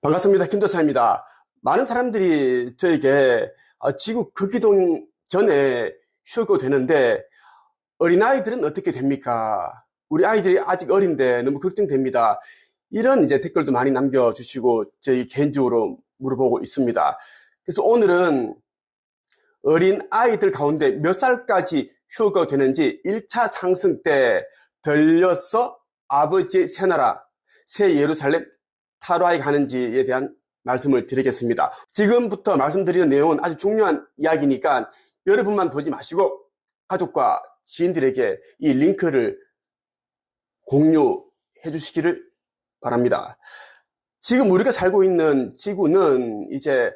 반갑습니다. 김도사입니다. 많은 사람들이 저에게 지구 극이동 전에 휴거 되는데 어린아이들은 어떻게 됩니까? 우리 아이들이 아직 어린데 너무 걱정됩니다. 이런 이제 댓글도 많이 남겨주시고 저희 개인적으로 물어보고 있습니다. 그래서 오늘은 어린 아이들 가운데 몇 살까지 휴거 되는지 1차 상승 때 들려서 아버지의 새나라 새 예루살렘 타로아에 가는지에 대한 말씀을 드리겠습니다. 지금부터 말씀드리는 내용은 아주 중요한 이야기니까 여러분만 보지 마시고 가족과 지인들에게 이 링크를 공유해 주시기를 바랍니다. 지금 우리가 살고 있는 지구는 이제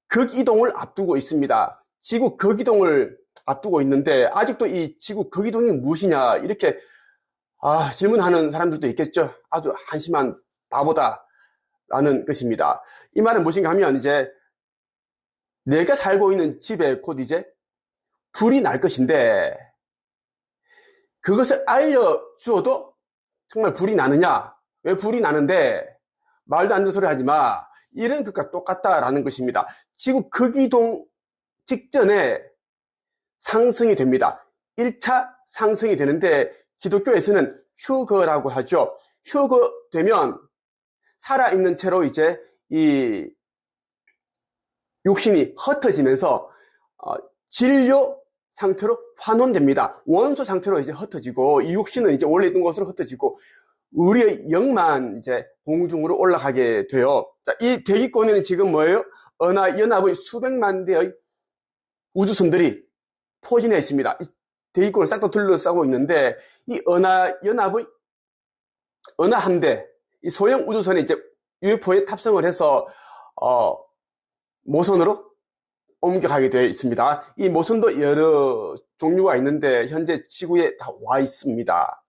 극이동을 앞두고 있습니다. 지구 극이동을 앞두고 있는데 아직도 이 지구 극이동이 무엇이냐 이렇게 질문하는 사람들도 있겠죠. 아주 한심한 바보다라는 것입니다. 이 말은 무엇인가 하면 이제 내가 살고 있는 집에 곧 이제 불이 날 것인데 그것을 알려주어도 정말 불이 나느냐? 왜 불이 나는데 말도 안 되는 소리 하지 마. 이런 것과 똑같다라는 것입니다. 지구 극이동 직전에 상승이 됩니다. 1차 상승이 되는데 기독교에서는 휴거라고 하죠. 휴거되면 살아있는 채로 이제 이 육신이 흩어지면서 진료 상태로 환원됩니다. 원소 상태로 이제 흩어지고 이 육신은 이제 원래 있던 곳으로 흩어지고 우리의 영만 이제 공중으로 올라가게 돼요. 자, 이 대기권에는 지금 뭐예요? 은하연합의 수백만 대의 우주선들이 포진해 있습니다. 이 대기권을 싹 다 둘러싸고 있는데 이 은하연합의 은하함대 이 소형 우주선에 이제 UFO에 탑승을 해서 모선으로 옮겨가게 되어 있습니다. 이 모선도 여러 종류가 있는데 현재 지구에 다 와 있습니다.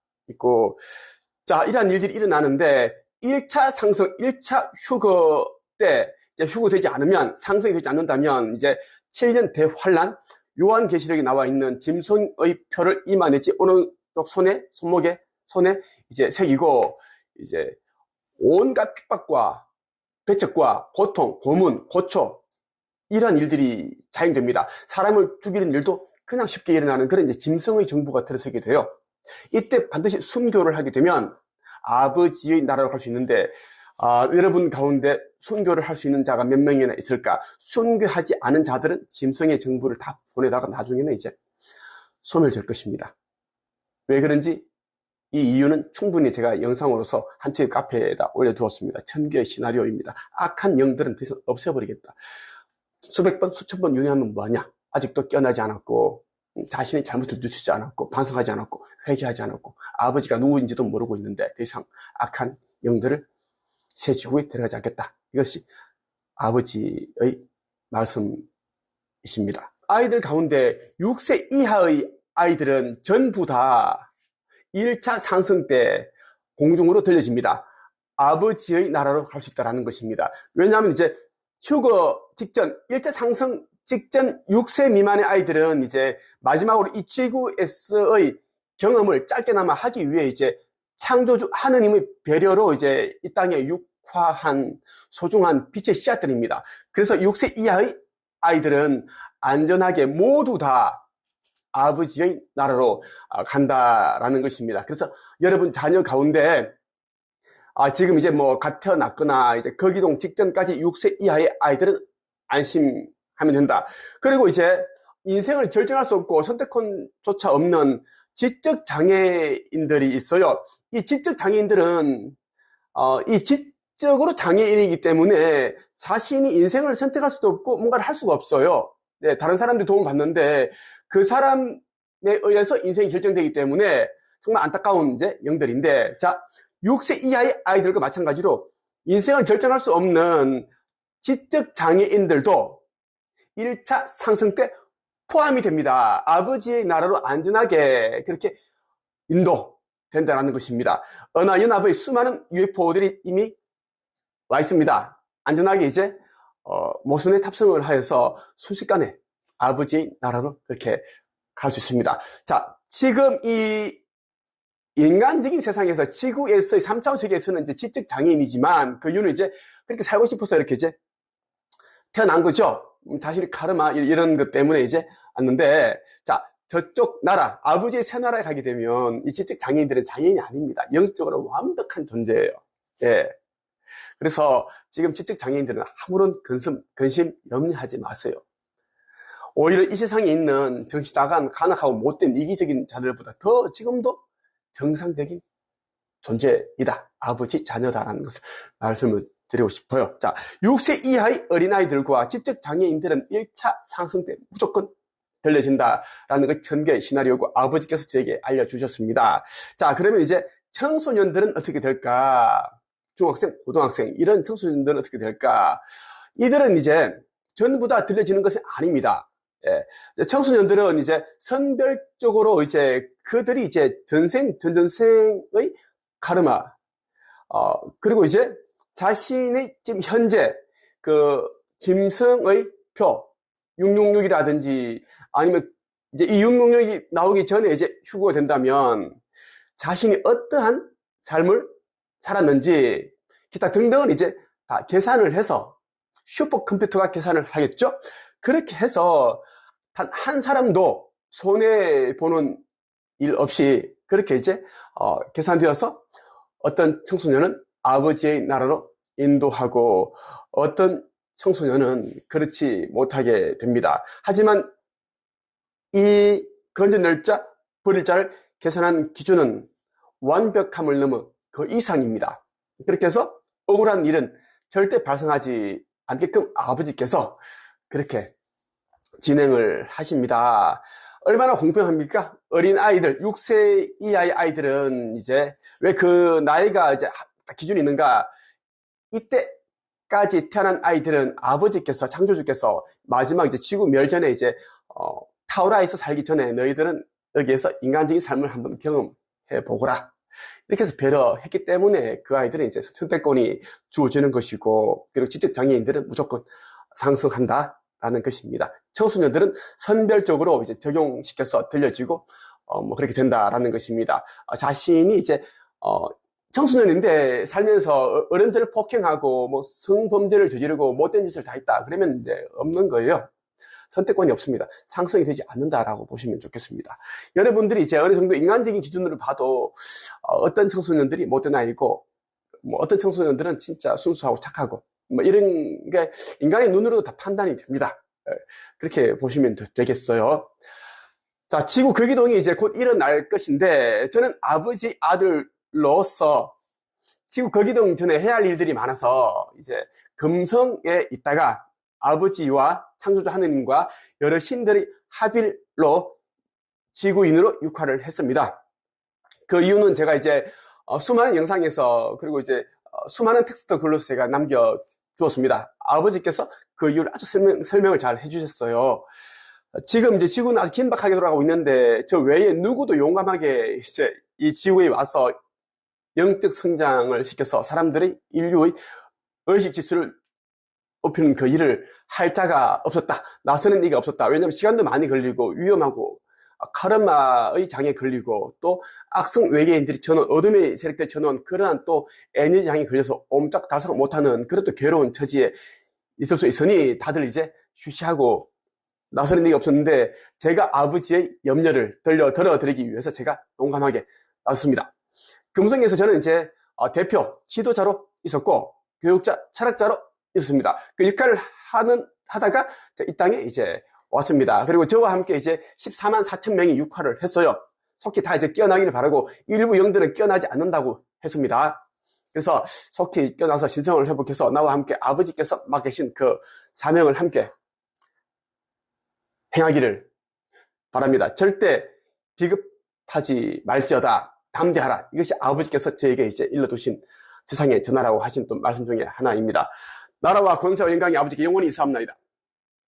자, 이러한 일들이 일어나는데 1차 상승, 1차 휴거 때 이제 휴거되지 않으면 상승이 되지 않는다면 이제 7년 대환란 요한계시록에 나와 있는 짐승의 표를 이마 내지 오른쪽 손목에 이제 새기고 이제 온갖 핍박과 배척과 고통, 고문, 고초 이런 일들이 자행됩니다. 사람을 죽이는 일도 그냥 쉽게 일어나는 그런 이제 짐승의 정부가 들어서게 돼요. 이때 반드시 순교를 하게 되면 아버지의 나라로 갈 수 있는데 여러분 가운데 순교를 할 수 있는 자가 몇 명이나 있을까? 순교하지 않은 자들은 짐승의 정부를 다 보내다가 나중에는 이제 소멸될 것입니다. 왜 그런지 이 이유는 충분히 제가 영상으로서 한 채의 카페에다 올려두었습니다. 천개의 시나리오입니다. 악한 영들은 더 이상 없애버리겠다. 수백 번, 수천 번 윤회하면 뭐하냐? 아직도 깨어나지 않았고 자신의 잘못을 늦추지 않았고 반성하지 않았고 회개하지 않았고 아버지가 누구인지도 모르고 있는데 더 이상 악한 영들을 새 지구에 들어가지 않겠다. 이것이 아버지의 말씀이십니다. 아이들 가운데 6세 이하의 아이들은 전부 다 1차 상승 때 공중으로 들려집니다. 아버지의 나라로 갈 수 있다는 것입니다. 왜냐하면 이제 휴거 직전, 1차 상승 직전 6세 미만의 아이들은 이제 마지막으로 이 지구에서의 경험을 짧게나마 하기 위해 이제 창조주 하느님의 배려로 이제 이 땅에 육화한 소중한 빛의 씨앗들입니다. 그래서 6세 이하의 아이들은 안전하게 모두 다 아버지의 나라로 간다라는 것입니다. 그래서 여러분 자녀 가운데 지금 이제 갓 태어났거나 이제 거기동 직전까지 6세 이하의 아이들은 안심하면 된다. 그리고 이제 인생을 결정할 수 없고 선택권조차 없는 지적 장애인들이 있어요. 이 지적 장애인들은 이 지적으로 장애인이기 때문에 자신이 인생을 선택할 수도 없고 뭔가를 할 수가 없어요. 네, 다른 사람들 도움 받는데 그 사람에 의해서 인생이 결정되기 때문에 정말 안타까운 이제 영들인데, 자, 6세 이하의 아이들과 마찬가지로 인생을 결정할 수 없는 지적 장애인들도 1차 상승 때 포함이 됩니다. 아버지의 나라로 안전하게 그렇게 인도된다는 것입니다. 은하연합의 수많은 UFO들이 이미 와 있습니다. 안전하게 이제 모선에 탑승을 하여서 순식간에 아버지의 나라로 그렇게 갈 수 있습니다. 자, 지금 이 인간적인 세상에서 지구에서의 3차원 세계에서는 이제 지적 장애인이지만 그 이유는 이제 그렇게 살고 싶어서 이렇게 이제 태어난 거죠. 자신의 카르마 이런 것 때문에 이제 왔는데, 자, 저쪽 나라, 아버지의 새 나라에 가게 되면 이 지적 장애인들은 장애인이 아닙니다. 영적으로 완벽한 존재예요. 예. 그래서 지금 지적 장애인들은 아무런 근심 염려하지 마세요. 오히려 이 세상에 있는 정신나간 간악하고 못된 이기적인 자들보다 더 지금도 정상적인 존재이다. 아버지 자녀다라는 것을 말씀을 드리고 싶어요. 자, 6세 이하의 어린아이들과 지적 장애인들은 1차 상승 때 무조건 들려진다라는 그 전개의 시나리오고 아버지께서 저에게 알려주셨습니다. 자, 그러면 이제 청소년들은 어떻게 될까? 중학생, 고등학생 이런 청소년들은 어떻게 될까? 이들은 이제 전부 다 들려지는 것은 아닙니다. 예. 청소년들은 이제 선별적으로 이제 그들이 이제 전전생의 카르마, 그리고 이제 자신의 지금 현재 그 짐승의 표, 666이라든지 아니면 이제 이 666이 나오기 전에 이제 휴거가 된다면 자신이 어떠한 삶을 살았는지 기타 등등은 이제 다 계산을 해서 슈퍼컴퓨터가 계산을 하겠죠. 그렇게 해서 단 한 사람도 손해보는 일 없이 그렇게 이제 계산되어서 어떤 청소년은 아버지의 나라로 인도하고 어떤 청소년은 그렇지 못하게 됩니다. 하지만 이 건져낼 자, 버릴 자를 계산한 기준은 완벽함을 넘어 그 이상입니다. 그렇게 해서 억울한 일은 절대 발생하지 않게끔 아버지께서 그렇게 진행을 하십니다. 얼마나 공평합니까? 어린 아이들, 6세 이하의 아이들은 이제 왜 그 나이가 이제 기준이 있는가? 이때까지 태어난 아이들은 아버지께서, 창조주께서 마지막 이제 지구 멸전에 이제 타우라에서 살기 전에 너희들은 여기에서 인간적인 삶을 한번 경험해 보거라. 이렇게 해서 배려했기 때문에 그 아이들은 이제 선택권이 주어지는 것이고, 그리고 지적 장애인들은 무조건 상승한다라는 것입니다. 청소년들은 선별적으로 이제 적용시켜서 들려지고, 뭐 그렇게 된다라는 것입니다. 자신이 이제, 청소년인데 살면서 어른들을 폭행하고 뭐 성범죄를 저지르고 못된 짓을 다 했다. 그러면 이제 없는 거예요. 선택권이 없습니다. 상승이 되지 않는다라고 보시면 좋겠습니다. 여러분들이 이제 어느 정도 인간적인 기준으로 봐도 어떤 청소년들이 못된 아이고, 뭐 어떤 청소년들은 진짜 순수하고 착하고, 뭐 이런 게 인간의 눈으로도 다 판단이 됩니다. 그렇게 보시면 되겠어요. 자, 지구 극이동이 이제 곧 일어날 것인데, 저는 아버지 아들로서 지구 극이동 전에 해야 할 일들이 많아서 이제 금성에 있다가 아버지와 창조주 하느님과 여러 신들의 합일로 지구인으로 육화를 했습니다. 그 이유는 제가 이제 수많은 영상에서 그리고 이제 수많은 텍스트 글로서 제가 남겨주었습니다. 아버지께서 그 이유를 아주 설명을 잘 해주셨어요. 지금 이제 지구는 아주 긴박하게 돌아가고 있는데 저 외에 누구도 용감하게 이제 이 지구에 와서 영적 성장을 시켜서 사람들의 인류의 의식 지수를 높이는 그 일을 할 자가 없었다. 나서는 이가 없었다. 왜냐하면 시간도 많이 걸리고 위험하고 카르마의 장에 걸리고 또 악성 외계인들이 쳐놓은 어둠의 세력들이 쳐놓은 그러한 또 에너지 장에 걸려서 옴짝달싹 못하는 그런 또 괴로운 처지에 있을 수 있으니 다들 이제 휴시하고 나서는 이가 없었는데 제가 아버지의 염려를 덜어드리기 위해서 제가 용감하게 나섰습니다. 금성에서 저는 이제 대표, 지도자로 있었고 교육자, 철학자로 있었습니다. 그 역할을 하다가 이 땅에 이제 왔습니다. 그리고 저와 함께 이제 14만 4천 명이 육화를 했어요. 속히 다 이제 깨어나기를 바라고 일부 영들은 깨어나지 않는다고 했습니다. 그래서 속히 깨어나서 신성을 회복해서 나와 함께 아버지께서 맡기신 그 사명을 함께 행하기를 바랍니다. 절대 비급하지 말지어다. 담대하라. 이것이 아버지께서 저에게 이제 일러두신 세상에 전하라고 하신 또 말씀 중에 하나입니다. 나라와 권세와 영광이 아버지께 영원히 있사옵나이다.